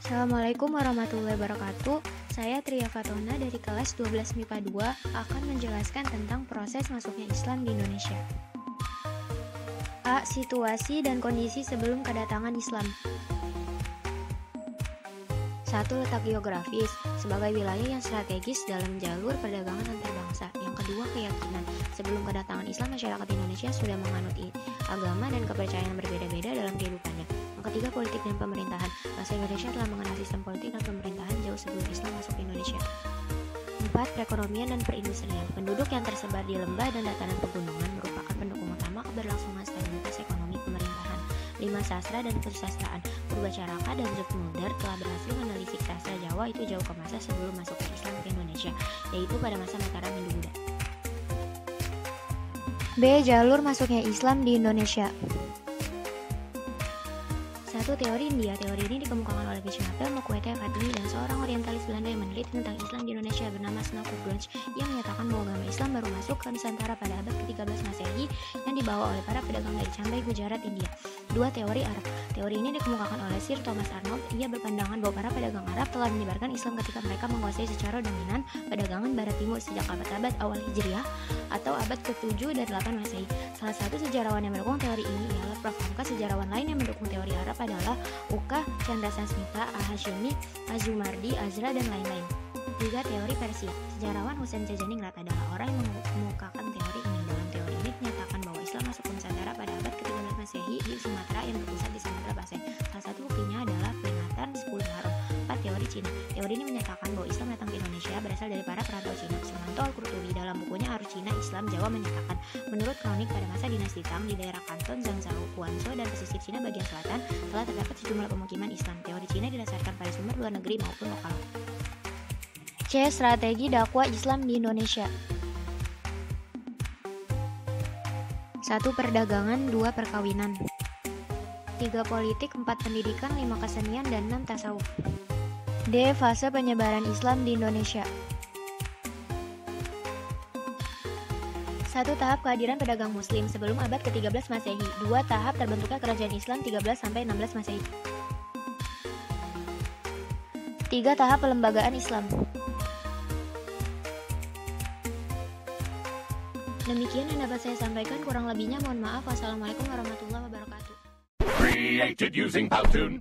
Assalamualaikum warahmatullahi wabarakatuh. Saya Tria Fatona dari kelas 12 MIPA 2 akan menjelaskan tentang proses masuknya Islam di Indonesia. A. Situasi dan kondisi sebelum kedatangan Islam. 1. Letak geografis sebagai wilayah yang strategis dalam jalur perdagangan antar bangsa. Yang kedua, keyakinan. Sebelum kedatangan Islam, masyarakat Indonesia sudah menganut agama dan kepercayaan yang berbeda-beda dalam kehidupannya. Yang ketiga, politik dan pemerintahan. Bangsa Indonesia telah mengenal sistem politik dan pemerintahan jauh sebelum Islam masuk ke Indonesia. 4. Perekonomian dan perindustrian. Penduduk yang tersebar di lembah dan dataran pegunungan merupakan pendukung utama keberlangsungan stabilitas ekonomi pemerintahan. 5. Sastra dan kesusastraan. Purwacaraka dan Zoetmulder telah berhasil menelisik sastra Jawa itu jauh ke masa sebelum masuknya Islam ke Indonesia, yaitu pada masa Mataram Hindu-Buddha. B. Jalur masuknya Islam di Indonesia. 1. Teori India. Teori ini dikemukakan oleh Vishnapel Mokwete Fadli dan seorang orientalis Belanda yang meneliti tentang Islam di Indonesia bernama Snoeck Oostblunch, yang menyatakan bahwa agama Islam baru masuk ke Nusantara pada abad ke-13 Masehi yang dibawa oleh para pedagang dari Cambay, Gujarat, India. 2. Teori Arab. Teori ini dikemukakan oleh Sir Thomas Arnold. Ia berpandangan bahwa para pedagang Arab telah menyebarkan Islam ketika mereka menguasai secara dominan perdagangan Barat Timur sejak abad-abad awal Hijriah atau abad ke-7 dan 8 Masehi. Salah satu sejarawan yang mendukung teori ini ialah Prof. Hamka. Sejarawan lain yang mendukung teori Arab adalah Uka Chandrasasmita, Al-Hashimi, Azumardi, Azra, dan lain-lain. 3. Teori Persia. Sejarawan Husain Jajaningrat adalah orang yang mengemukakan teori ini. Dalam teori ini dinyatakan bahwa Islam masuk ke Nusantara pada abad ke-13 Masehi di Sumatera yang berpusat di Samudra Pasai. Salah satu buktinya adalah peringatan 10 Muharram. 4. Teori Cina. Teori ini menyatakan bahwa Islam datang ke Indonesia berasal dari para perantau Cina. Sumanto Al-Qurtubi dalam bukunya Arus Cina, Islam, Jawa menyatakan, menurut kronik pada masa dinasti Tang di daerah Kanton, Zhangzhou, Guangzhou, dan pesisir Cina bagian selatan telah terdapat sejumlah pemukiman Islam. Teori Cina didasarkan pada sumber luar negeri maupun lokal. C. Strategi dakwah Islam di Indonesia. 1. Perdagangan. 2. Perkawinan. 3. Politik. 4. Pendidikan. 5. Kesenian. Dan 6. Tasawuf. D. Fase penyebaran Islam di Indonesia. 1. Tahap kehadiran pedagang muslim sebelum abad ke-13 Masehi. 2. Tahap terbentuknya kerajaan Islam 13-16 Masehi. 3. Tahap pelembagaan Islam. Demikian yang dapat saya sampaikan, kurang lebihnya mohon maaf. Wassalamualaikum warahmatullahi wabarakatuh. Created using Powtoon.